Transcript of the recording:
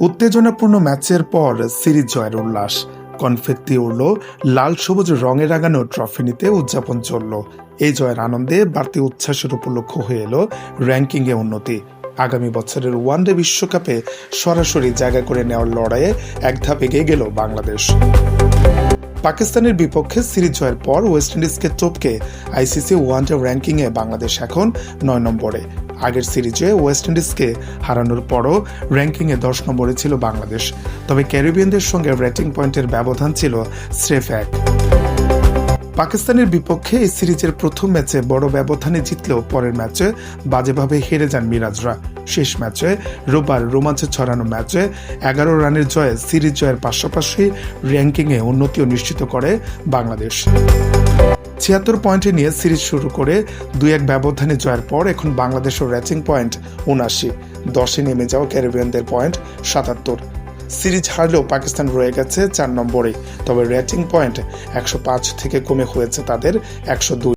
উত্তেজনাপূর্ণ ম্যাচের পর সিরিজ জয়ের উল্লাস, কনফেত্তি উড়ল, লাল সবুজ রঙে রাঙানো ট্রফি নিতে উদযাপন চলল। এই জয়ের আনন্দে বাড়তি উচ্ছ্বাসের উপলক্ষ হয়ে এলো র্যাঙ্কিংয়ে উন্নতি। আগামী বছরের ওয়ানডে বিশ্বকাপে সরাসরি জায়গা করে নেওয়ার লড়াইয়ে এক ধাপ এগিয়ে গেল বাংলাদেশ। পাকিস্তানের বিপক্ষে সিরিজ জয়ের পর ওয়েস্ট ইন্ডিজকে টপকে আইসিসি ওয়ানডে র্যাঙ্কিংয়ে বাংলাদেশ এখন ৯ নম্বরে। আগের সিরিজে ওয়েস্ট ইন্ডিজকে হারানোর পরও র্যাঙ্কিংয়ে ১০ নম্বরে ছিল বাংলাদেশ। তবে ক্যারিবিয়ানদের সঙ্গে রেটিং পয়েন্টের ব্যবধান ছিল স্রেফ ১। পাকিস্তানের বিপক্ষে এই সিরিজের প্রথম ম্যাচে বড় ব্যবধানে জিতলেও পরের ম্যাচে বাজেভাবে হেরে যান মিরাজরা। শেষ ম্যাচে রোববার রোমাঞ্চে ছড়ানো ম্যাচে ১১ রানের জয়ে সিরিজ জয়ের পাশাপাশি র্যাঙ্কিংয়ে উন্নতিও নিশ্চিত করে বাংলাদেশ। ৭৬ পয়েন্টে নিয়ে সিরিজ শুরু করে ২-১ ব্যবধানে জয়ের পর এখন বাংলাদেশের রেটিং পয়েন্ট ৭৯, ১০-এ নেমে যাওয়া ক্যারিবিয়ানদের পয়েন্ট ৭৭। সিরিজ হারলেও পাকিস্তান রয়ে গেছে ৪ নম্বরে, তবে রেটিং পয়েন্ট ১০৫ থেকে কমে হয়েছে তাদের ১০২।